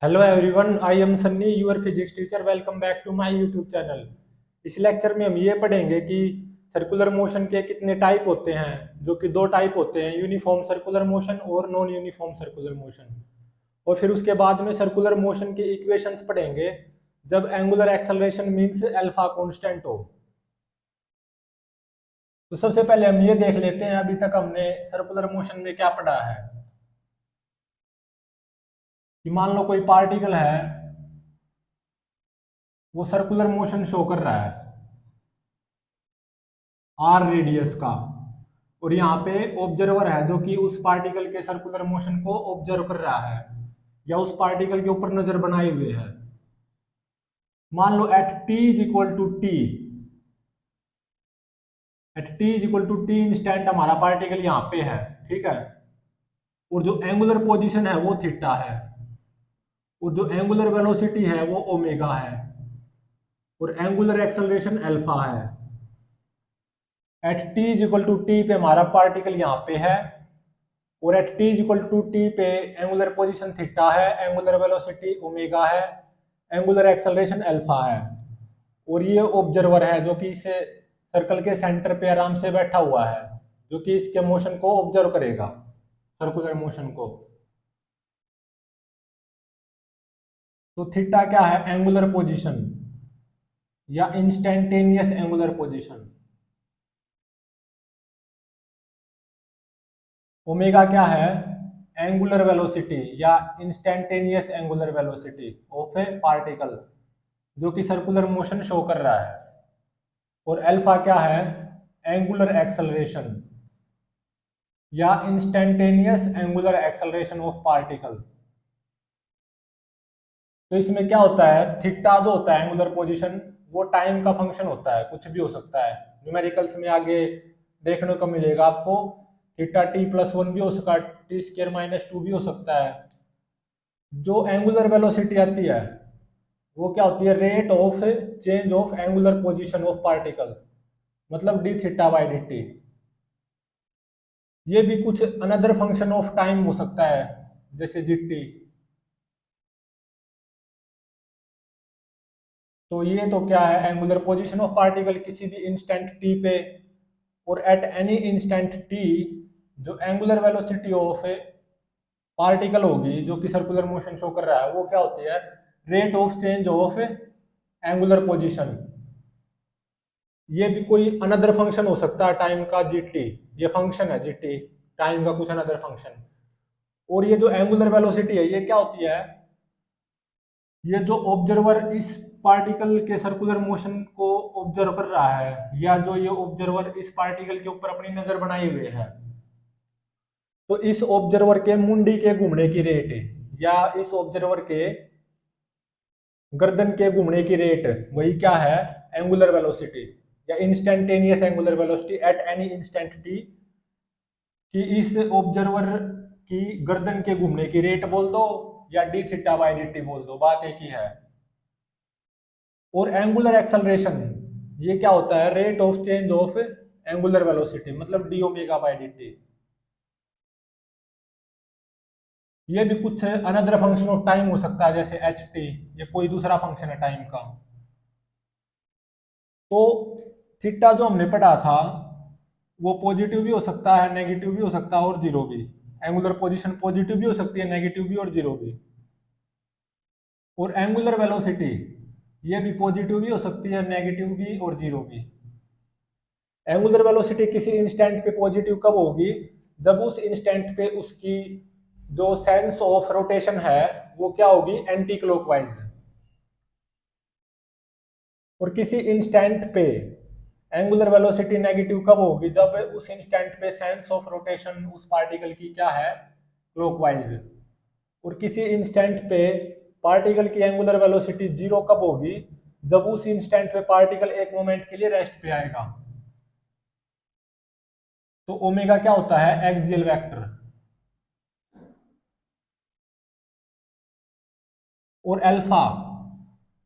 Hello everyone, I am Sunny, your physics teacher. Welcome back to my YouTube channel. इस lecture में हम ये पढ़ेंगे कि सर्कुलर मोशन के कितने टाइप होते हैं, जो कि दो टाइप होते हैं, यूनिफॉर्म सर्कुलर मोशन और नॉन यूनिफॉर्म सर्कुलर मोशन। और फिर उसके बाद में सर्कुलर मोशन के इक्वेशंस पढ़ेंगे जब angular acceleration means alpha constant हो। तो सबसे पहले हम ये देख लेते हैं अभी तक हमने सर्कुलर मोशन में क्या पढ़ा है। कि मान लो कोई पार्टिकल है, वो सर्कुलर मोशन शो कर रहा है आर रेडियस का, और यहाँ पे ऑब्जर्वर है जो कि उस पार्टिकल के सर्कुलर मोशन को ऑब्जर्व कर रहा है या उस पार्टिकल के ऊपर नजर बनाए हुए है। मान लो at t is equal to t, at t is equal to t instant हमारा पार्टिकल यहाँ पे है, ठीक है। और जो एंगुलर पोजीशन है वो थीटा है, और जो एंगुलर वेलोसिटी है वो ओमेगा है, और एंगुलर एक्सेलरेशन अल्फा है। At t is equal to t पे हमारा पार्टिकल यहाँ पे है, और at t is equal to t पे एंगुलर पोजीशन थीटा है, एंगुलर वेलोसिटी ओमेगा है, एंगुलर एक्सेलरेशन अल्फा है। और ये ऑब्जर्वर है जो कि इस सर्कल के सेंटर पे आराम से बैठा हुआ है, जो कि इसके मोशन को ऑब्जर्व करेगा, सर्कुलर मोशन को। तो थीटा क्या है? एंगुलर पोजीशन या इंस्टेंटेनियस एंगुलर पोजीशन। ओमेगा क्या है? एंगुलर वेलोसिटी या instantaneous angular velocity of A particle, जो कि सर्कुलर मोशन शो कर रहा है। और अल्फा क्या है? एंगुलर एक्सेलरेशन या instantaneous angular acceleration of particle. तो इसमें क्या होता है, थीटा जो होता है एंगुलर पोजीशन, वो टाइम का फंक्शन होता है, कुछ भी हो सकता है। न्यूमेरिकल्स में आगे देखने को मिलेगा आपको। थीटा टी प्लस वन भी हो सकता है, टी स्क्र माइनस टू भी हो सकता है। जो एंगुलर वेलोसिटी आती है वो क्या होती है? Rate of change of angular position of particle, मतलब d theta by d t. ये भी कुछ अनदर फंक्शन ऑफ टाइम हो सकता है, जैसे जी टी। तो ये तो क्या है? एंगुलर पोजीशन ऑफ पार्टिकल किसी भी इंस्टेंट टी पे, और एट एनी इंस्टेंट टी जो एंगुलर वेलोसिटी ऑफ पार्टिकल होगी जो कि सर्कुलर मोशन शो कर रहा है, वो क्या होती है? Rate of change of angular position. ये भी कोई अनदर फंक्शन हो सकता है टाइम का, जी टी। ये फंक्शन है जी टी, टाइम का कुछ अनदर फंक्शन। और ये जो एंगुलर वेलोसिटी है ये क्या होती है? ये जो ऑब्जर्वर इस पार्टिकल के सर्कुलर मोशन को ऑब्जर्व कर रहा है, या जो ये ऑब्जर्वर इस पार्टिकल के ऊपर अपनी नजर बनाए हुए है, तो इस ऑब्जर्वर के मुंडी के घूमने की रेट, या इस ऑब्जर्वर के गर्दन के घूमने की रेट, वही क्या है? एंगुलर वेलोसिटी या instantaneous angular velocity at any instant T. कि इस ऑब्जर्वर की गर्दन के घूमने की रेट बोल दो, या D theta by d T बोल दो, बात एक ही है। और एंगुलर एक्सेलरेशन ये क्या होता है? Rate of change of angular velocity, मतलब d omega by d t. ये भी कुछ अनदर फंक्शन ऑफ टाइम हो सकता है, जैसे एच टी। ये कोई दूसरा फंक्शन है टाइम का। तो थीटा जो हमने पढ़ा था वो पॉजिटिव भी हो सकता है, नेगेटिव भी हो सकता है, और जीरो भी। एंगुलर पोजीशन पॉजिटिव भी हो सकती है, नेगेटिव भी, और जीरो भी। और एंगुलर वेलोसिटी ये भी पॉजिटिव भी हो सकती है, नेगेटिव भी, और जीरो भी। एंगुलर वेलोसिटी किसी इंस्टेंट पे पॉजिटिव कब होगी? जब उस इंस्टेंट पे उसकी जो सेंस ऑफ रोटेशन है वो क्या होगी? Anti clockwise. और किसी इंस्टेंट पे एंगुलर वेलोसिटी नेगेटिव कब होगी? जब उस इंस्टेंट पे सेंस ऑफ रोटेशन उस पार्टिकल की क्या है? क्लॉकवाइज। और किसी इंस्टेंट पे पार्टिकल की एंगुलर वेलोसिटी जीरो कब होगी? जब उस इंस्टेंट पे पार्टिकल एक मोमेंट के लिए रेस्ट पे आएगा। तो ओमेगा क्या होता है? Axial vector. और अल्फा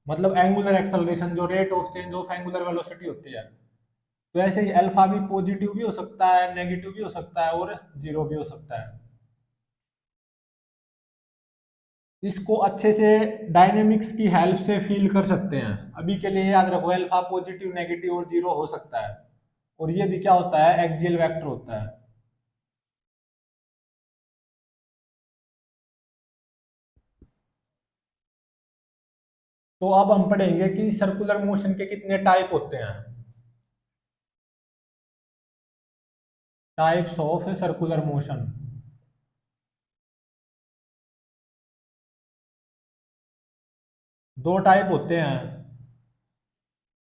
मतलब एंगुलर एक्सेलरेशन, जो rate of change of angular velocity होती है। तो ऐसे ही अल्फा भी पॉजिटिव भी हो सकता है, नेगेटिव भी हो सकता है, और जीरो भी हो सकता है। इसको अच्छे से डायनेमिक्स की हेल्प से फील कर सकते हैं। अभी के लिए याद रखो, अल्फा पॉजिटिव नेगेटिव और जीरो हो सकता है, और ये भी क्या होता है, एक्सियल वेक्टर होता है। तो अब हम पढ़ेंगे कि सर्कुलर मोशन के कितने टाइप होते हैं। Types of circular motion. दो टाइप होते हैं,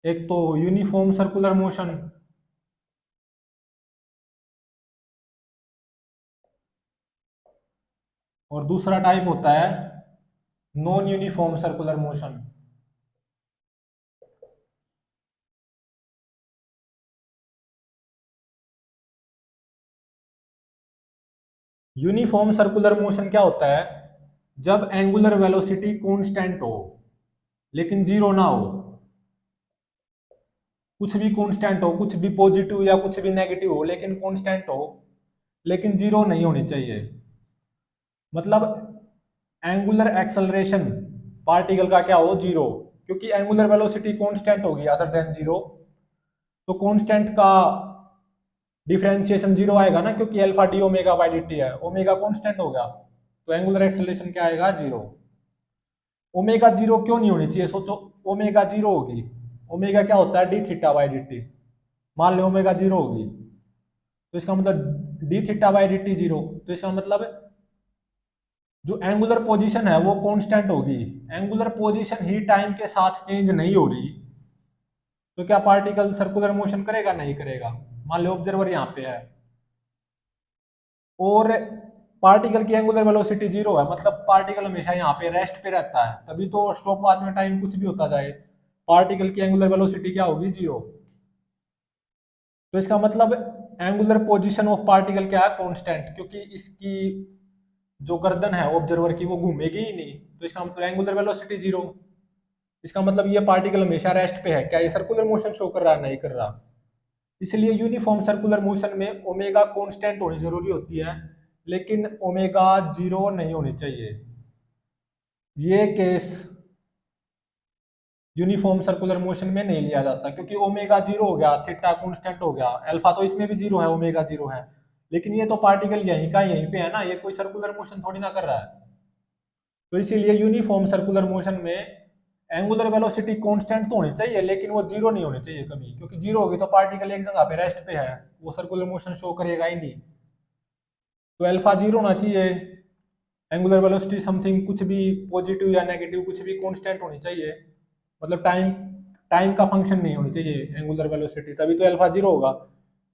एक तो यूनिफॉर्म सर्कुलर मोशन, और दूसरा टाइप होता है non uniform circular motion. Uniform circular motion क्या होता है, जब एंगुलर वेलोसिटी कांस्टेंट हो लेकिन जीरो ना हो। कुछ भी कांस्टेंट हो, कुछ भी पॉजिटिव या कुछ भी नेगेटिव हो, लेकिन कांस्टेंट हो, लेकिन जीरो नहीं होनी चाहिए। मतलब एंगुलर एक्सेलरेशन पार्टिकल का क्या हो, जीरो। क्योंकि एंगुलर वेलोसिटी कांस्टेंट होगी अदर देन जीरो, तो कांस्टेंट का डिफरेंशिएशन जीरो आएगा ना, क्योंकि alpha D omega by d T है, ओमेगा कांस्टेंट हो गया, तो एंगुलर एक्सेलरेशन क्या आएगा, जीरो। ओमेगा जीरो क्यों नहीं होनी चाहिए, सोचो। ओमेगा जीरो होगी, ओमेगा क्या होता है, D theta by d T. मान लो ओमेगा जीरो होगी, तो इसका मतलब d theta by d T zero, तो इसका मतलब जो एंगुलर पोजीशन है वो कांस्टेंट होगी। एंगुलर पोजीशन ही टाइम के साथ चेंज नहीं हो रही, तो क्या पार्टिकल सर्कुलर मोशन करेगा, नहीं करेगा। मान लो ऑब्जर्वर यहाँ पे है, और पार्टिकल की एंगुलर वेलोसिटी जीरो है, मतलब पार्टिकल हमेशा यहाँ पे रेस्ट पे रहता है, तभी तो स्टॉप वॉच में टाइम कुछ भी होता जाए, पार्टिकल की एंगुलर वेलोसिटी क्या होगी, जीरो। तो इसका मतलब एंगुलर पोजीशन ऑफ पार्टिकल क्या है, कांस्टेंट, क्योंकि इसकी जो गर्दन है ऑब्जर्वर की वो घूमेगी ही नहीं, तो इसका मतलब एंगुलर वेलोसिटी जीरो। इसका मतलब ये पार्टिकल हमेशा रेस्ट पे है, क्या ये सर्कुलर मोशन शो कर रहा है, नहीं कर रहा। इसलिए यूनिफॉर्म सर्कुलर मोशन में ओमेगा कांस्टेंट होनी जरूरी होती है, लेकिन ओमेगा जीरो नहीं होनी चाहिए। ये केस यूनिफॉर्म सर्कुलर मोशन में नहीं लिया जाता, क्योंकि ओमेगा जीरो हो गया, थीटा कांस्टेंट हो गया, अल्फा तो इसमें भी जीरो है, ओमेगा जीरो है, लेकिन ये तो पार्टिकल यहीं का यहीं पे है ना, ये कोई सर्कुलर मोशन थोड़ी ना कर रहा है। तो इसीलिए यूनिफॉर्म सर्कुलर मोशन में एंगुलर वेलोसिटी कांस्टेंट तो होनी चाहिए, लेकिन वो जीरो नहीं होनी चाहिए कभी, क्योंकि जीरो होगी तो पार्टिकल एक जगह पे रेस्ट पे है, वो सर्कुलर मोशन शो करेगा ही नहीं। तो अल्फा जीरो होना चाहिए, एंगुलर वेलोसिटी समथिंग कुछ भी पॉजिटिव या नेगेटिव कुछ भी कांस्टेंट होनी चाहिए, मतलब टाइम टाइम का फंक्शन नहीं होनी चाहिए एंगुलर वेलोसिटी, तभी तो अल्फा जीरो होगा।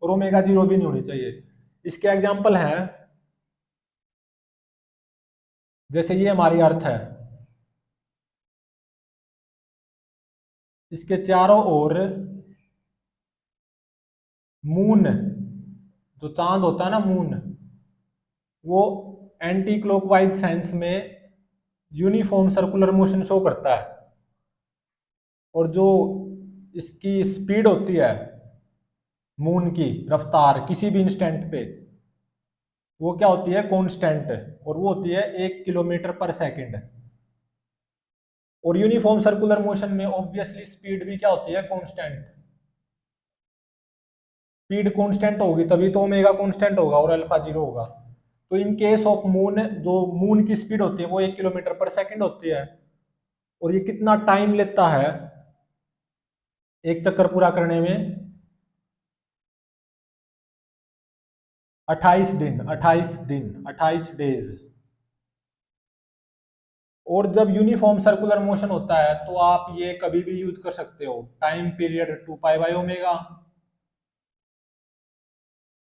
और ओमेगा जीरो भी नहीं होनी चाहिए। इसके एग्जांपल हैं, जैसे ये हमारी अर्थ है, इसके चारों ओर मून, जो चांद होता है ना मून, वो एंटी क्लॉकवाइज सेंस में यूनिफॉर्म सर्कुलर मोशन शो करता है, और जो इसकी स्पीड होती है मून की, रफ्तार किसी भी इंस्टेंट पे, वो क्या होती है, कांस्टेंट, और वो होती है 1 किलोमीटर पर सेकंड। और यूनिफॉर्म सर्कुलर मोशन में ऑब्वियसली स्पीड भी क्या होती है, कांस्टेंट। स्पीड कांस्टेंट होगी तभी तो ओमेगा कांस्टेंट होगा और अल्फा जीरो होगा। तो इन केस ऑफ मून, जो मून की स्पीड होती है वो 1 किलोमीटर पर सेकंड होती है, और ये कितना टाइम लेता है एक चक्कर पूरा करने में, 28 दिन, 28 दिन, 28 डेज। और जब यूनिफॉर्म सर्कुलर मोशन होता है तो आप ये कभी भी यूज कर सकते हो, time period 2 pi by omega,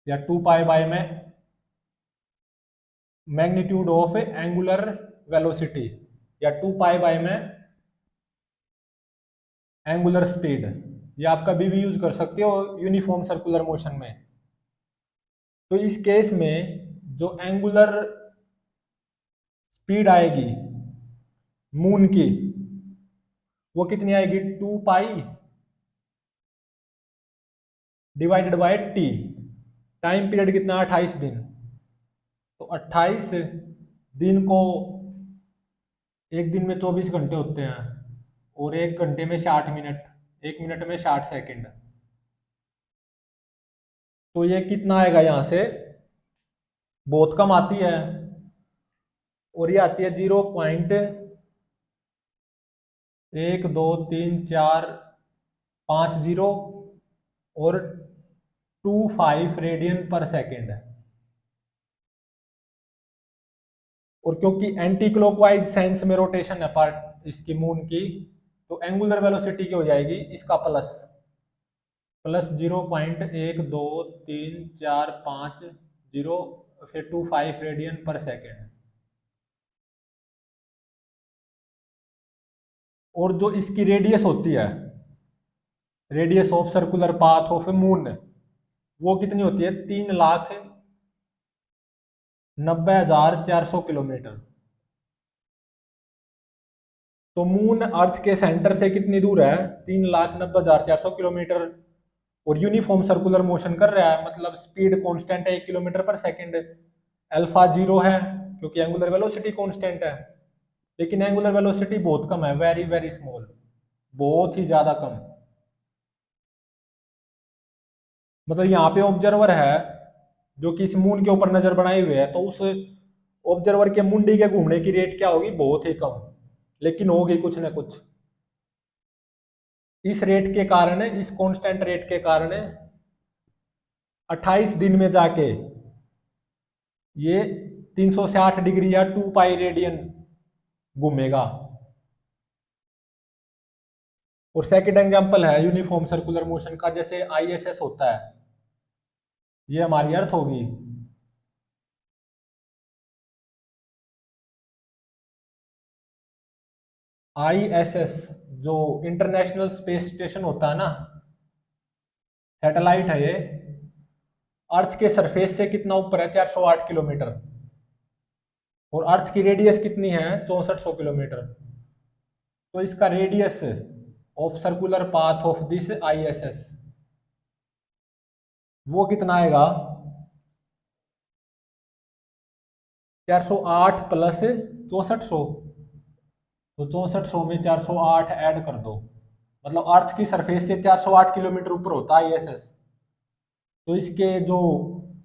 या 2 पाई बाई में मैग्नीट्यूड ऑफ एंगुलर वेलोसिटी, या 2 पाई बाई में एंगुलर स्पीड। ये आप कभी भी यूज कर सकते हो यूनिफॉर्म सर्कुलर मोशन में। तो इस केस में जो एंगुलर स्पीड आएगी मून की, वो कितनी आएगी, 2 पाई divided by T. Time period कितना, 28 दिन। तो 28 दिन को एक दिन में 24 घंटे होते हैं और 1 घंटे में 60 मिनट, 1 मिनट में 60 सेकंड। तो ये कितना आएगा यहाँ से, बहुत कम आती है। और ये आती है 0.1 2 3 4 5 0 और 25 रेडियन पर सेकेंड। और क्योंकि एंटी क्लॉकवाइज साइंस में रोटेशन है पार्ट इसकी मून की, तो एंगुलर वेलोसिटी की हो जाएगी इसका प्लस प्लस 0.1 2 3 4 5 0 फिर 25 रेडियन पर सेकेंड। और जो इसकी रेडियस होती है, radius of circular path of moon, वो कितनी होती है, 3,90,400 किलोमीटर। तो मून अर्थ के सेंटर से कितनी दूर है, 3,90,400 किलोमीटर। और यूनिफॉर्म सर्कुलर मोशन कर रहा है, मतलब स्पीड कांस्टेंट है 1 किलोमीटर पर सेकंड। अल्फा 0 है क्योंकि एंगुलर वेलोसिटी कांस्टेंट है, लेकिन एंगुलर वेलोसिटी बहुत कम है, वेरी वेरी स्मॉल, बहुत ही ज्यादा कम। मतलब यहाँ पे ऑब्जर्वर है जो कि इस मून के ऊपर नजर बनाए हुए है, तो उस ऑब्जर्वर के मुंडी के घूमने की रेट क्या होगी, बहुत ही कम, लेकिन होगी कुछ ना कुछ। इस रेट के कारण, इस कांस्टेंट रेट के कारण 28 दिन में जाके ये 360 डिग्री या 2 पाई रेडियन घूमेगा। और सेकंड एग्जांपल है यूनिफॉर्म सर्कुलर मोशन का, जैसे आईएसएस होता है, ये हमारी अर्थ होगी। आईएसएस जो इंटरनेशनल स्पेस स्टेशन होता है ना, सैटेलाइट है ये, अर्थ के सरफेस से कितना ऊपर है, 408 किलोमीटर। और अर्थ की रेडियस कितनी है, 6400 किलोमीटर। तो इसका radius of circular path of this ISS वो कितना आएगा, 408 प्लस 6400। तो 6400 में 408 ऐड कर दो, मतलब अर्थ की सरफेस से 408 किलोमीटर ऊपर होता है आईएसएस। तो इसके जो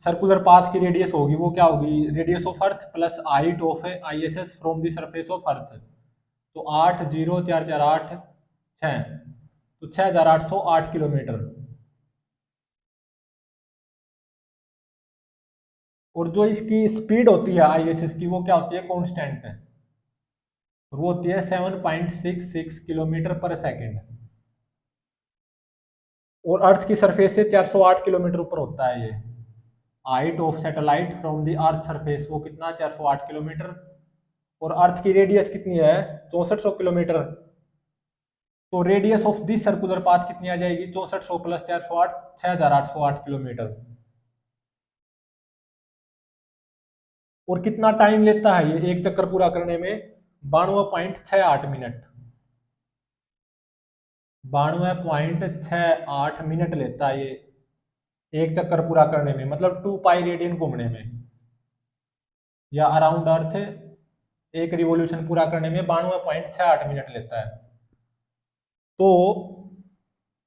सर्कुलर पाथ की रेडियस होगी वो क्या होगी, radius of earth plus height of ISS from the surface of earth. तो 8, 0, 4, 4, 8, 6, तो 6,808 किलोमीटर। और जो इसकी स्पीड होती है आईएसएस की, वो क्या होती है, कांस्टेंट है, और वो होती है 7.66 किलोमीटर पर सेकेंड। और अर्थ की सरफेस से 408 किलोमीटर ऊपर होता है ये। Height of satellite from the earth surface वो कितना, 408 किलोमीटर। और अर्थ की रेडियस कितनी है, 6400 किलोमीटर। तो radius of this circular path कितनी आ जाएगी, 6400 प्लस 408, 6,808 किलोमीटर। और कितना टाइम लेता है ये एक चक्कर पूरा करने में, 92.68 मिनट। 92.68 मिनट लेता है ये एक चक्कर पूरा करने में, मतलब 2 पाई रेडियन घूमने में, या अराउंड अर्थ एक रिवॉल्यूशन पूरा करने में 92.68 मिनट लेता है। तो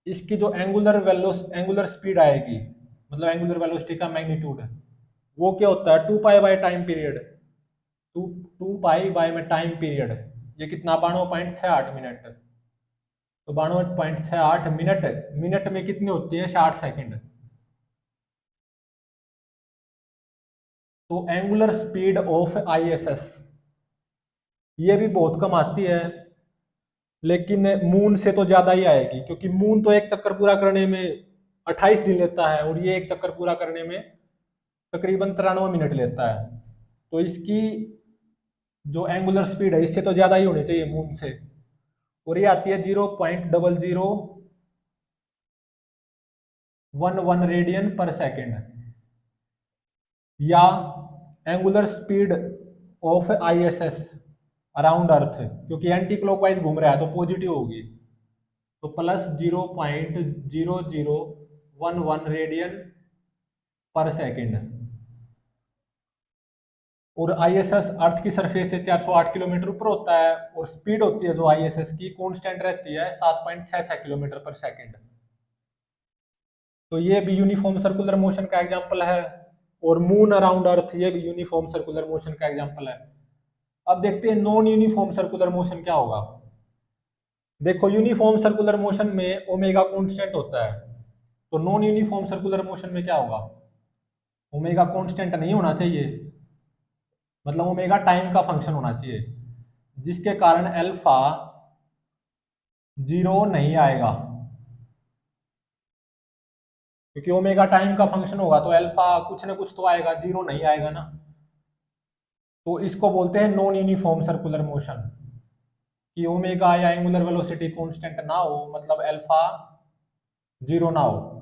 इसकी जो एंगुलर स्पीड आएगी, मतलब एंगुलर वेलोसिटी का मैग्नीट्यूड, वो क्या होता है, 2 pi by time period, two two pi by में टाइम पीरियड, ये कितना, 92.68 मिनट। तो 92.68 मिनट, मिनट में कितनी होती है, 60 सेकेंड। तो एंगुलर स्पीड ऑफ आईएसएस ये भी बहुत कम आती है, लेकिन मून से तो ज्यादा ही आएगी, क्योंकि मून तो एक चक्कर पूरा करने में 28 दिन लेता है, और ये एक चक्कर पूरा करने में तकरीबन 93 मिनट लेता है। तो इसकी जो एंगुलर स्पीड है इससे तो ज्यादा ही होनी चाहिए मून से। और ये आती है 0.0011 रेडियन पर सेकेंड, या angular speed of ISS around earth, क्योंकि एंटी क्लॉकवाइज घूम रहा है तो पॉजिटिव होगी, तो प्लस 0.0011 रेडियन पर सेकेंड। और आईएसएस अर्थ की सरफेस से 408 किलोमीटर ऊपर होता है, और स्पीड होती है जो आईएसएस की कांस्टेंट रहती है 7.66 किलोमीटर पर सेकंड। तो ये भी यूनिफॉर्म सर्कुलर मोशन का एग्जांपल है। और मून अराउंड अर्थ, ये भी यूनिफॉर्म सर्कुलर मोशन का एग्जांपल है। अब देखते हैं नॉन यूनिफॉर्म सर्कुलर मोशन क्या होगा। देखो, यूनिफॉर्म सर्कुलर मोशन में ओमेगा कांस्टेंट होता है, तो नॉन यूनिफॉर्म सर्कुलर मोशन में क्या होगा, ओमेगा कांस्टेंट नहीं होना चाहिए, मतलब ओमेगा टाइम का फंक्शन होना चाहिए, जिसके कारण अल्फा जीरो नहीं आएगा, क्योंकि ओमेगा टाइम का फंक्शन होगा तो अल्फा कुछ ना कुछ तो आएगा, जीरो नहीं आएगा ना। तो इसको बोलते हैं नॉन यूनिफॉर्म सर्कुलर मोशन, कि ओमेगा या एंगुलर वेलोसिटी कांस्टेंट ना हो, मतलब अल्फा जीरो ना हो।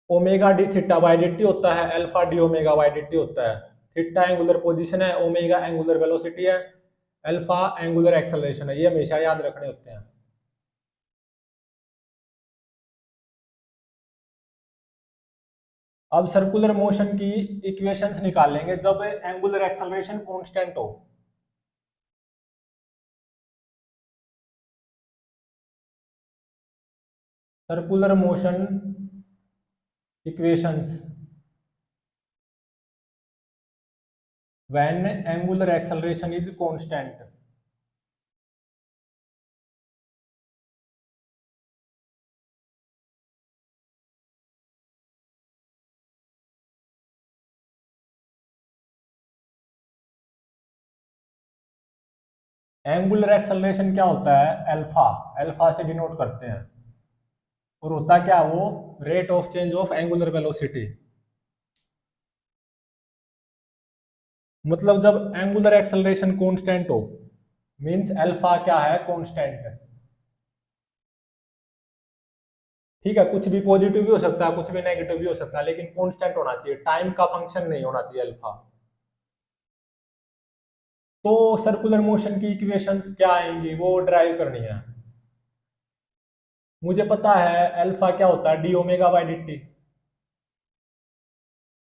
Omega D theta by d T होता है, alpha D omega by d T होता है। थीटा एंगुलर पोजीशन है, ओमेगा एंगुलर वेलोसिटी है, अल्फा एंगुलर एक्सेलरेशन है। ये हमेशा याद रखने होते हैं। अब सर्कुलर मोशन की इक्वेशंस निकालेंगे जब एंगुलर एक्सेलरेशन कांस्टेंट हो। Circular motion equations when angular acceleration is constant. Angular acceleration क्या होता है, अल्फा, अल्फा से डिनोट करते हैं। और होता क्या वो, rate of change of angular velocity. मतलब जब एंगुलर एक्सेलरेशन कांस्टेंट हो, मींस अल्फा क्या है, कांस्टेंट। ठीक है, कुछ भी पॉजिटिव भी हो सकता है, कुछ भी नेगेटिव भी हो सकता है, लेकिन कांस्टेंट होना चाहिए, टाइम का फंक्शन नहीं होना चाहिए अल्फा। तो सर्कुलर मोशन की इक्वेशंस क्या आएंगी, वो ड्राइव करनी है। मुझे पता है अल्फा क्या होता है, D omega by d T.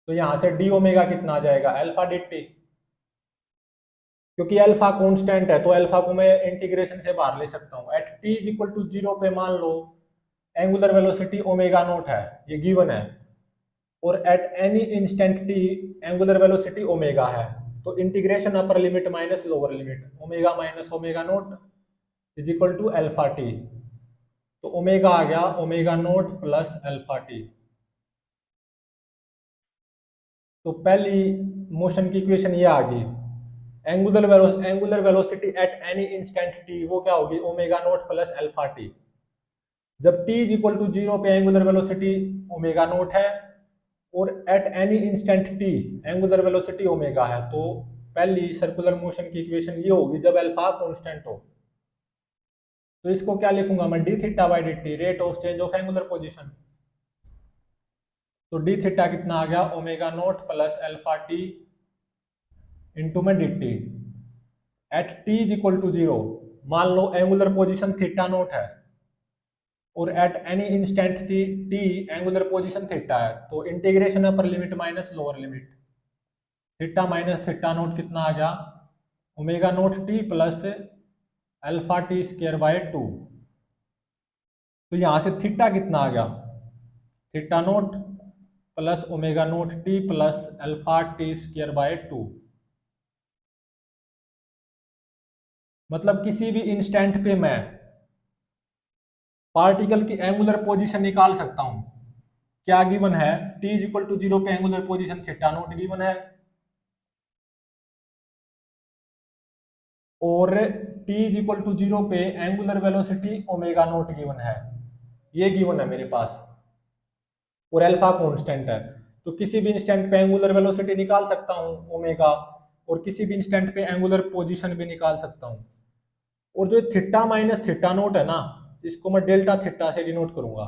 तो यहां से डी ओमेगा कितना आ जाएगा, अल्फा डी टी। क्योंकि अल्फा कांस्टेंट है तो अल्फा को मैं इंटीग्रेशन से बाहर ले सकता हूँ। At t is equal to zero पे मान लो एंगुलर वेलोसिटी ओमेगा नोट है, ये गिवन है, और at any instant t angular velocity omega है। तो integration upper limit minus lower limit, omega minus omega naught is equal to alpha t. तो ओमेगा आ गया omega naught plus alpha t. तो पहली मोशन की इक्वेशन ये आ गई। Angular velocity at any instant t वो क्या होगी, omega naught plus alpha t. जब t is equal to zero पे एंगुलर वेलोसिटी ओमेगा नोट है, और at any instant t angular velocity omega है, तो पहली सर्कुलर मोशन की इक्वेशन ये होगी जब अल्फा कांस्टेंट हो। तो इसको क्या लिखूंगा मैं, d theta by d t, rate of change of angular position. तो डी थीटा कितना आ गया, omega naught plus alpha t into में d t. At t is equal to zero मान लो एंगुलर पोजीशन थीटा नोट है, और at any instant t angular position theta है, तो integration upper limit minus lower limit, theta minus theta naught कितना आ गया, omega naught t plus alpha t square by two. तो यहां से थीटा कितना आ गया, theta naught plus omega naught t plus alpha t square by two. मतलब किसी भी इंस्टेंट पे मैं पार्टिकल की एंगुलर पोजीशन निकाल सकता हूं। क्या गिवन है, t is equal to zero पे angular position theta naught given है, और t is equal to zero पे angular velocity omega naught given है, ये गिवन है मेरे पास, और अल्फा कांस्टेंट है। तो किसी भी इंस्टेंट पे एंगुलर वेलोसिटी निकाल सकता हूँ ओमेगा, और किसी भी इंस्टेंट पे एंगुलर पोजीशन भी निकाल सकता हूँ। और जो थीटा माइनस थीटा नोट है ना, इसको मैं डेल्टा थीटा से डिनोट करूंगा।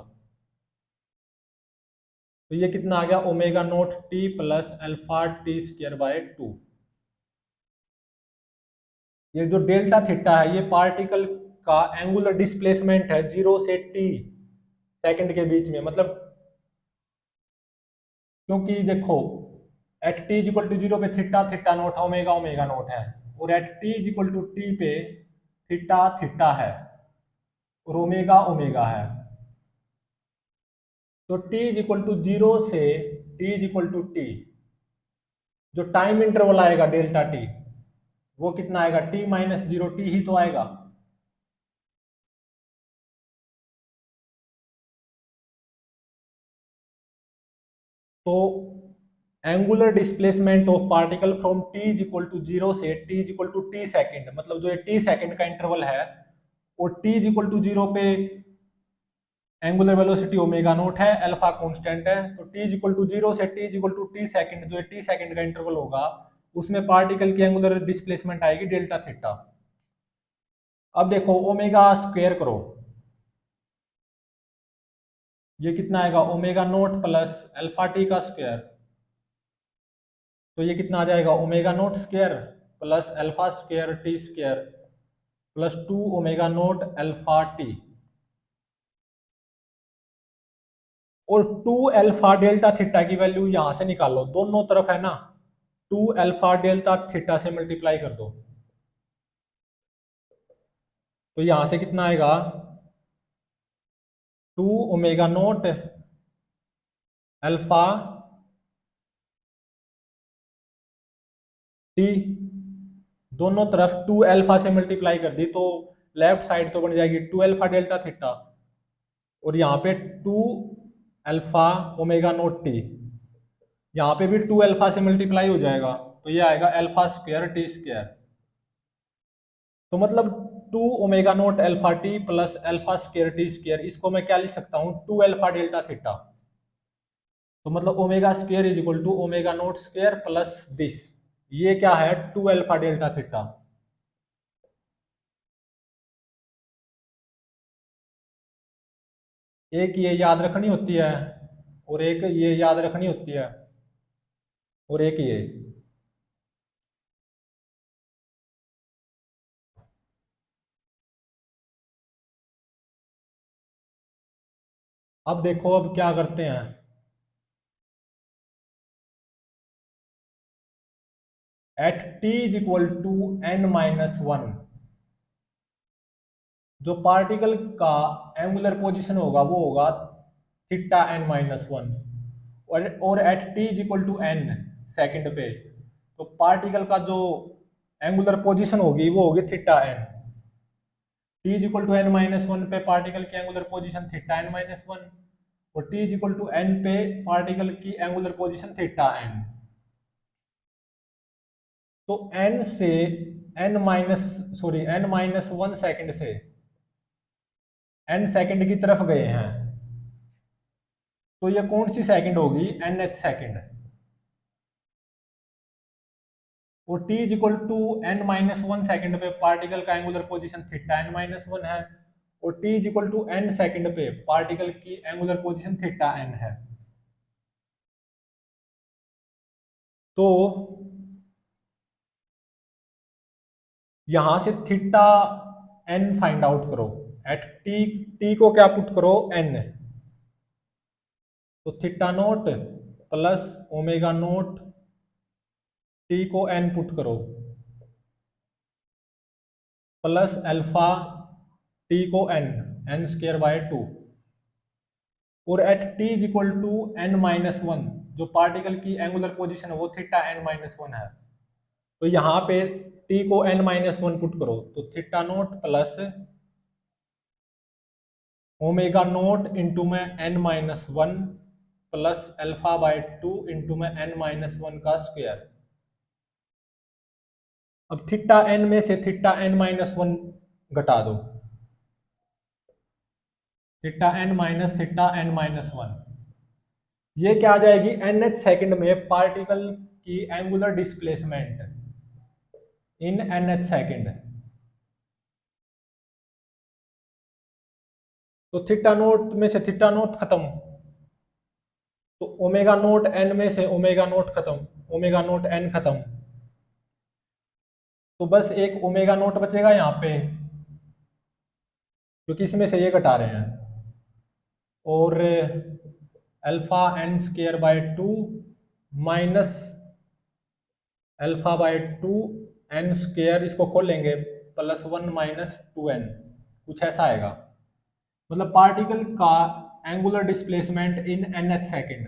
तो ये कितना आ गया, omega naught t plus alpha t square by 2। ये जो डेल्टा थीटा है ये पार्टिकल का एंगुलर डिस्प्लेसमेंट है 0 से टी सेकंड के बीच में। मतलब क्योंकि देखो at t is equal to zero पे theta theta naught omega omega naught है, और at t is equal to t पे थीटा थीटा है और ओमेगा ओमेगा है। तो t is equal to zero से t is equal to t, जो टाइम इंटरवल आएगा डेल्टा टी, वो कितना आएगा, टी माइनस जीरो टी ही तो आएगा। तो angular displacement of particle from t is equal to zero से t is equal to t second, मतलब जो ये टी सेकेंड का इंटरवल है, और t is equal to zero पे एंगुलर वेलोसिटी ओमेगा नोट है, अल्फा कांस्टेंट है। तो t is equal to zero से t is equal to t second, जो टी सेकेंड का इंटरवल होगा, उसमें पार्टिकल की एंगुलर डिस्प्लेसमेंट आएगी डेल्टा थीटा। अब देखो ओमेगा स्क्वायर करो, ये कितना आएगा, omega naught plus alpha T का स्क्वायर। तो ये कितना आ जाएगा, omega naught square plus alpha square T square plus 2 omega naught alpha t. और 2 अल्फा डेल्टा थीटा की वैल्यू यहां से निकालो, दोनों तरफ है ना, 2 अल्फा डेल्टा थीटा से मल्टीप्लाई कर दो। तो यहां से कितना आएगा, 2 ओमेगा नोट अल्फा टी, दोनों तरफ 2 अल्फा से मल्टीप्लाई कर दी तो लेफ्ट साइड तो बन जाएगी 2 अल्फा डेल्टा थीटा, और यहाँ पे 2 अल्फा ओमेगा नोट टी, यहाँ पे भी 2 अल्फा से मल्टीप्लाई हो जाएगा, तो ये आएगा अल्फा स्क्वायर टी स्क्वायर। तो मतलब 2 omega naught alpha T plus alpha square T square, इसको मैं क्या लिख सकता हूँ, 2 अल्फा डेल्टा थीटा। तो मतलब omega square is equal to omega naught square plus this, ये क्या है, 2 अल्फा डेल्टा थीटा। एक ये याद रखनी होती है, और एक ये याद रखनी होती है, और एक ये। अब देखो अब क्या करते हैं, at t is equal to n minus one, जो पार्टिकल का एंगुलर पोजीशन होगा वो होगा थीटा एन माइनस वन, और at t is equal to n second पे, तो पार्टिकल का जो एंगुलर पोजीशन होगी वो होगी theta n. T is equal to n minus one पे पार्टिकल की angular position theta n minus one, और t is equal to n पे पार्टिकल की एंगुलर पोजीशन थीटा एन। तो एन से एन माइनस वन सेकेंड से n second की तरफ गए हैं, तो ये कौन सी सेकंड होगी, एन एच सेकेंड। और t is equal to n minus one second पे पार्टिकल का angular position theta n minus one है, और t is equal to n second पे पार्टिकल की एंगुलर पोजीशन थीटा एन है। तो यहां से थीटा एन फाइंड आउट करो, एट टी, टी को क्या पुट करो, एन। तो theta naught plus omega naught t को एन पुट करो, प्लस अल्फा टी को n, n square by two, और at t is equal to n minus one, जो पार्टिकल की एंगुलर पोजीशन है वो थीटा एन माइनस वन है। तो यहाँ पे टी को एन माइनस वन पुट करो, तो theta naught plus omega naught into में n minus one plus alpha by two into में एन माइनस वन का स्क्वायर। अब थीटा एन में से थीटा एन माइनस वन घटा दो, theta n minus theta n minus one, ये क्या आ जाएगी, एन एच सेकेंड में पार्टिकल की angular displacement in N H second. तो थीटा नोट में से थीटा नोट खत्म, तो ओमेगा नोट एन में से ओमेगा नोट खत्म, ओमेगा नोट एन खत्म, तो बस एक ओमेगा नोट बचेगा यहाँ पे, क्योंकि इसमें से ये घटा रहे हैं। और alpha n square by two minus alpha by two n square, इसको खोलेंगे, plus one minus two n, कुछ ऐसा आएगा। मतलब पार्टिकल का angular displacement in N H second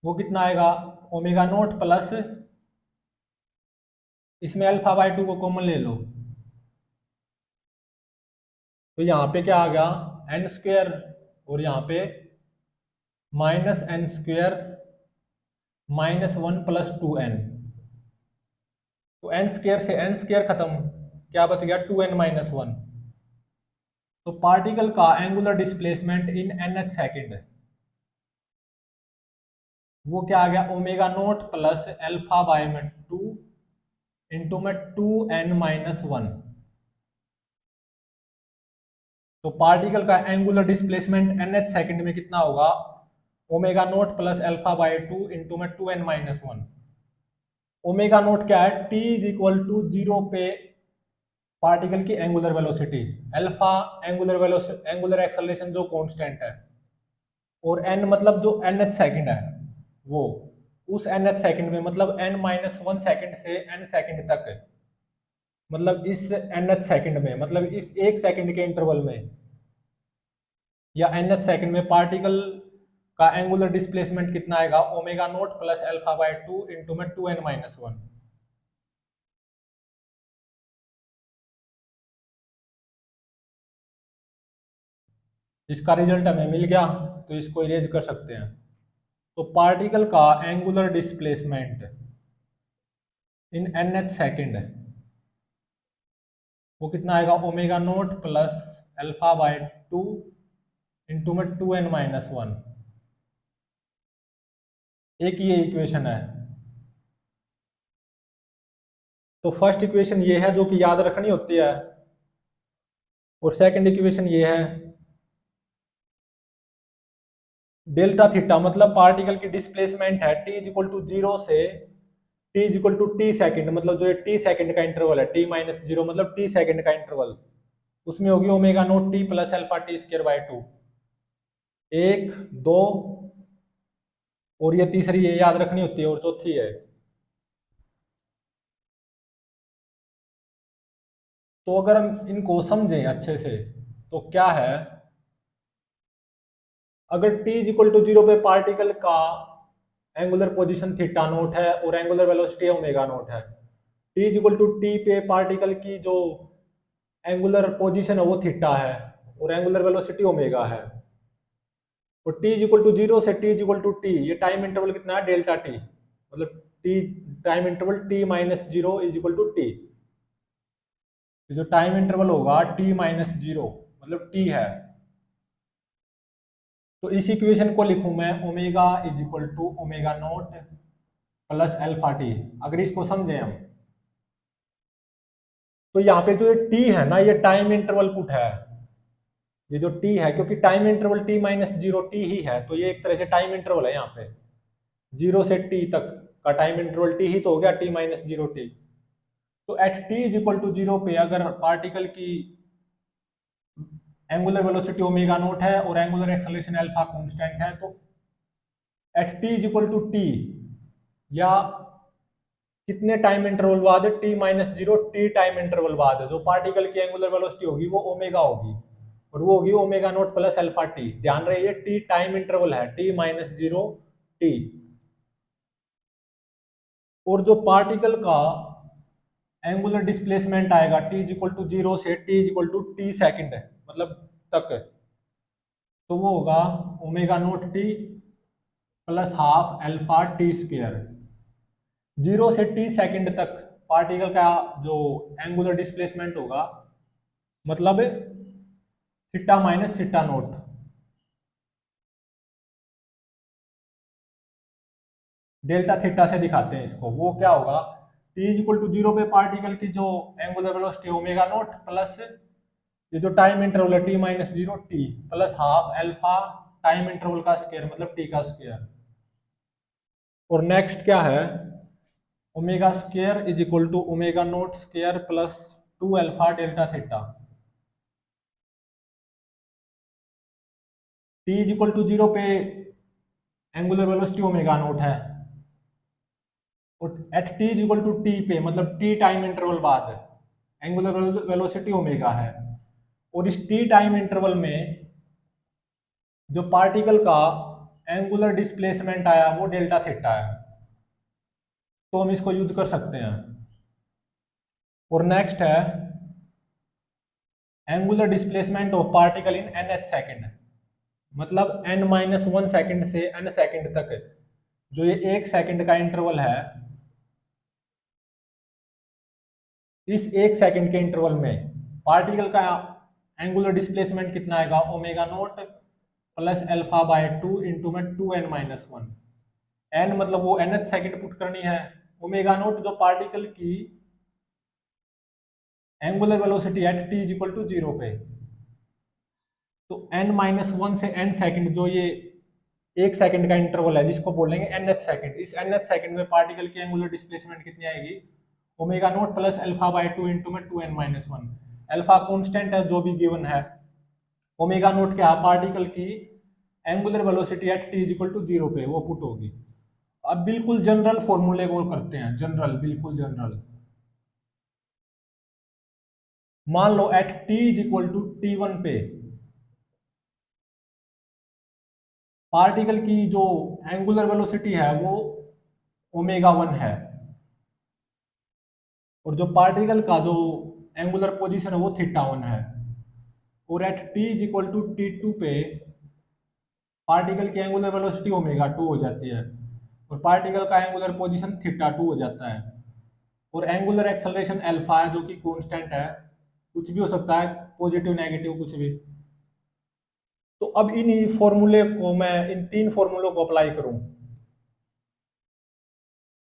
वो कितना आएगा, ओमेगा नोट प्लस, इसमें अल्फा बाय टू को कॉमन ले लो, तो यहाँ पे क्या आ गया, एन स्क्वेयर, और यहाँ पे minus n square minus one plus two n, तो एन स्क्वेयर से एन स्क्वेयर खत्म, क्या बच गया, टू एन माइनस वन। तो पार्टिकल का angular displacement in N H second वो क्या आ गया, omega naught plus alpha by में टू इंटू में टू एन माइनस वन। तो पार्टिकल का angular displacement n H second में कितना होगा, omega naught plus alpha by two into में two n minus one. Omega naught क्या है, t is equal to zero पे पार्टिकल की angular velocity, alpha angular velocity, angular acceleration जो constant है, और एन मतलब जो एन एच सेकेंड है वो, उस एन एच सेकेंड में मतलब एन माइनस वन सेकेंड से एन सेकेंड तक है, मतलब इस एन एच सेकेंड में, मतलब इस एक सेकेंड के इंटरवल में या एन एच सेकेंड में पार्टिकल का एंगुलर डिस्प्लेसमेंट कितना आएगा, omega naught plus alpha by two into में टू एन माइनस वन। इसका रिजल्ट हमें मिल गया, तो इसको इरेज कर सकते हैं। तो पार्टिकल का angular displacement in N H second वो कितना आएगा, omega naught plus alpha by two into में टू एन माइनस वन। एक ये इक्वेशन है। तो फर्स्ट इक्वेशन ये है जो कि याद रखनी होती है, और सेकंड इक्वेशन ये है डेल्टा थीटा, मतलब पार्टिकल की डिस्प्लेसमेंट है t is equal to zero से t is equal to t second, मतलब जो ये टी सेकेंड का इंटरवल है, टी माइनस जीरो मतलब टी सेकेंड का इंटरवल, उसमें होगी omega naught t plus alpha t square by two. एक, दो, और ये तीसरी ये याद रखनी होती है, और चौथी है। तो अगर हम इनको समझें अच्छे से तो क्या है, अगर t is equal to zero पे पार्टिकल का एंगुलर पोजीशन थीटा नोट है और एंगुलर वेलोसिटी ओमेगा नोट है, t is equal to t पे पार्टिकल की जो एंगुलर पोजीशन है वो थीटा है और एंगुलर वेलोसिटी ओमेगा है, और t is equal to zero से t is equal to t, ये टाइम इंटरवल कितना है, डेल्टा टी, मतलब t time interval t minus zero is equal to t. जो टाइम इंटरवल होगा t माइनस जीरो मतलब t है, तो इस इक्वेशन को लिखूं मैं omega is equal to omega naught plus alpha t. अगर इसको समझें हम, तो यहाँ पे जो ये टी है ना, ये टाइम इंटरवल पुट है, ये जो टी है, क्योंकि time interval t minus zero t ही है, तो ये एक तरह से टाइम इंटरवल है यहाँ पे, जीरो से टी तक का टाइम इंटरवल टी ही तो हो गया, टी माइनस जीरो टी। तो at t is equal to zero पे अगर पार्टिकल की एंगुलर वेलोसिटी ओमेगा नोट है और एंगुलर एक्सेलरेशन अल्फा कांस्टेंट है, तो at t is equal to t, या कितने टाइम इंटरवल बाद, t minus zero t time interval बाद जो पार्टिकल की एंगुलर वेलोसिटी होगी वो ओमेगा होगी, और वो होगी omega naught plus alpha t. ध्यान रहे ये टी टाइम इंटरवल है, टी माइनस जीरो टी। और जो पार्टिकल का एंगुलर डिस्प्लेसमेंट आएगा t is equal to zero से t is equal to t second मतलब तक, तो वो होगा omega naught t plus half alpha t square. Zero से टी सेकेंड तक पार्टिकल का जो एंगुलर डिस्प्लेसमेंट होगा, मतलब theta minus theta naught, delta theta से दिखाते हैं इसको, वो क्या होगा, t is equal to zero पे पार्टिकल की जो angular velocity omega naught plus ये जो टाइम इंटरवल है t minus zero t plus half alpha time interval का स्क्वायर मतलब टी का स्क्वायर। और नेक्स्ट क्या है, omega square is equal to omega naught square plus 2 alpha delta theta. T is equal to zero पे angular velocity omega naught है, और at t is equal to t पे मतलब टी टाइम इंटरवल बाद angular velocity omega है। और इस T time interval में जो पार्टिकल का एंगुलर डिस्प्लेसमेंट आया वो डेल्टा थीटा है, तो हम इसको यूज कर सकते हैं। और नेक्स्ट है angular displacement of particle in an H second, मतलब n माइनस वन सेकेंड से n सेकेंड तक जो ये 1 सेकेंड का इंटरवल है, इस 1 सेकेंड के इंटरवल में पार्टिकल का एंगुलर डिस्प्लेसमेंट कितना आएगा, omega naught plus alpha by 2 into में 2n माइनस वन। n मतलब वो nth सेकेंड पुट करनी है, ओमेगा नोट जो पार्टिकल की angular velocity at t is equal to zero पे, तो n माइनस वन से n सेकेंड जो ये 1 सेकेंड का इंटरवल है जिसको बोलेंगे nth सेकेंड, इस nth सेकेंड में पार्टिकल की एंगुलर डिस्प्लेसमेंट कितनी आएगी, omega naught plus alpha by 2 into में 2n minus one. Alpha constant है जो भी गिवन है, ओमेगा नोट क्या पार्टिकल की angular velocity at t is equal to zero पे वो पुट होगी। अब बिल्कुल जनरल फॉर्मूले को करते हैं, जनरल बिल्कुल जनरल। मान लो at t is equal to t one पे पार्टिकल की जो एंगुलर वेलोसिटी है वो ओमेगा वन है, और जो पार्टिकल का जो एंगुलर पोजीशन है वो थीटा वन है। और at t is equal to t two पे पार्टिकल की एंगुलर वेलोसिटी ओमेगा टू हो जाती है, और पार्टिकल का एंगुलर पोजीशन थीटा टू हो जाता है, और एंगुलर एक्सेलरेशन अल्फा है जो कि कांस्टेंट है, कुछ भी हो सकता है पॉजिटिव नेगेटिव कुछ भी। तो अब इन फॉर्मूले को मैं इन तीन फॉर्मूलों को अप्लाई करूं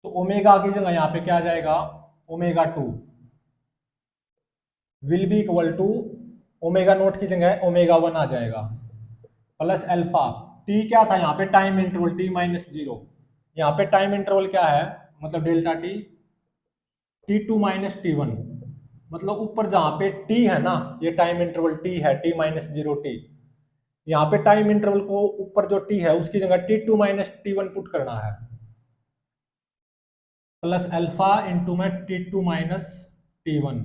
तो ओमेगा की जगह यहाँ पे क्या आ जाएगा, omega two will be equal to omega naught की जगह ओमेगा वन आ जाएगा प्लस अल्फा। टी क्या था यहाँ पे, time interval t minus zero, यहाँ पे टाइम इंटरवल क्या है मतलब delta t, t two minus t one, मतलब ऊपर जहाँ पे टी है ना ये टाइम इंटरवल टी है टी माइनस जीरो टी, यहाँ पे टाइम इंटरवल को ऊपर जो टी है उसकी जगह t two minus t one put करना है प्लस अल्फा इंटू में t two minus t one.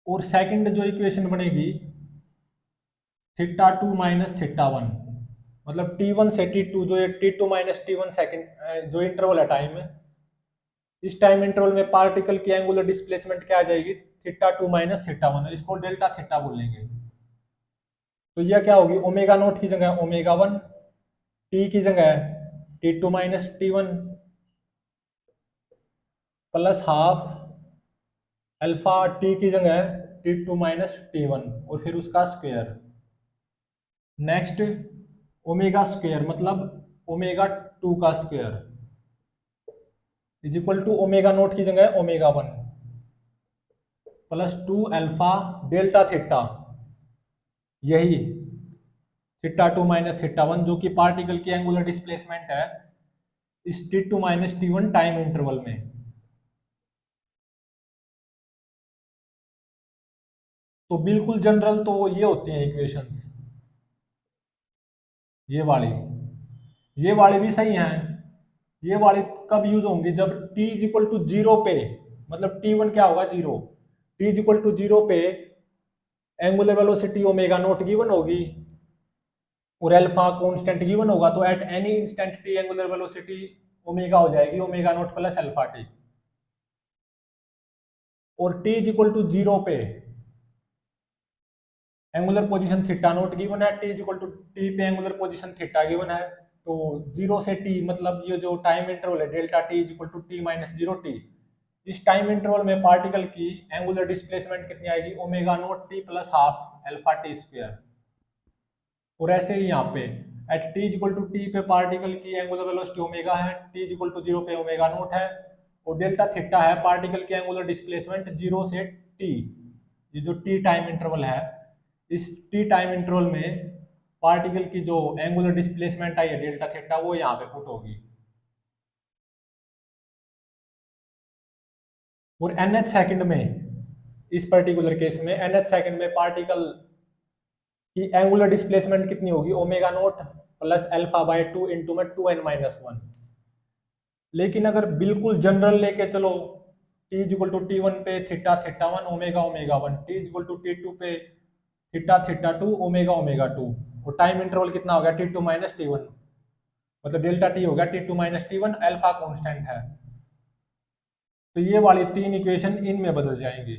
और सेकंड जो इक्वेशन बनेगी theta two minus theta one, मतलब टी वन से टी टू जो ये t two minus t one second जो इंटरवल है टाइम में, इस टाइम इंटरवल में पार्टिकल की एंगुलर डिस्प्लेसमेंट क्या आ जाएगी, theta two minus theta one, इसको डेल्टा थीटा बोलेंगे। तो यह क्या होगी, ओमेगा नोट की जगह ओमेगा वन, टी की जगह t two minus t one plus half alpha t की जगह t two minus t one और फिर उसका स्क्वायर। नेक्स्ट ओमेगा स्क्वायर मतलब ओमेगा टू का square is equal to omega naught की जगह omega one plus two alpha delta theta, यही theta two minus theta one जो कि पार्टिकल की एंगुलर डिस्प्लेसमेंट है इस t two minus t one time interval में। तो बिल्कुल जनरल तो ये होती हैं इक्वेशंस, ये वाली भी सही हैं। ये वाली कब यूज होंगी, जब t is equal to zero पे, मतलब टी वन क्या होगा zero, t is equal to zero पे angular velocity omega naught given होगी और अल्फा कांस्टेंट गिवन होगा, तो at any instant t angular velocity omega हो जाएगी omega naught plus alpha t. और t is equal to zero पे angular position theta naught given है, t is equal to t पे एंगुलर पोजीशन थीटा गिवन है, तो zero से t मतलब ये जो टाइम इंटरवल है delta t is equal to t minus zero t, इस टाइम इंटरवल में पार्टिकल की एंगुलर डिस्प्लेसमेंट कितनी आएगी, omega naught t plus half alpha t square. और ऐसे ही यहाँ पे at t equal to t पे पार्टिकल की एंगुलर वेलोसिटी ओमेगा है, टी इक्वल टू जीरो पे ओमेगा नोट है, और डेल्टा थीटा है पार्टिकल की एंगुलर डिस्प्लेसमेंट जीरो से टी, ये जो टी टाइम इंटरवल है, इस टी टाइम इंटरवल में पार्टिकल की जो एंगुलर डिस्प्लेसमेंट आई है डेल्टा थीटा, वो यहाँ पे पुट होगी। और nth सेकंड में, इस पर्टिकुलर केस में nth सेकंड में पार्टिकल की एंगुलर डिस्प्लेसमेंट कितनी होगी, omega naught plus alpha by 2 into में 2n-1। लेकिन अगर बिल्कुल जनरल लेके चलो, t equal to t one पे theta theta one omega omega one, t equal to t two पे theta theta two omega omega two, और टाइम इंटरवल कितना हो गया t two minus t one, मतलब डेल्टा टी हो गया t two minus t one, alpha constant है। तो ये वाली तीन इक्वेशन इनमें बदल जाएंगी।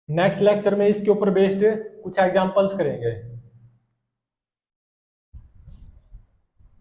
नेक्स्ट लेक्चर में इसके ऊपर बेस्ड कुछ एग्जांपल्स करेंगे।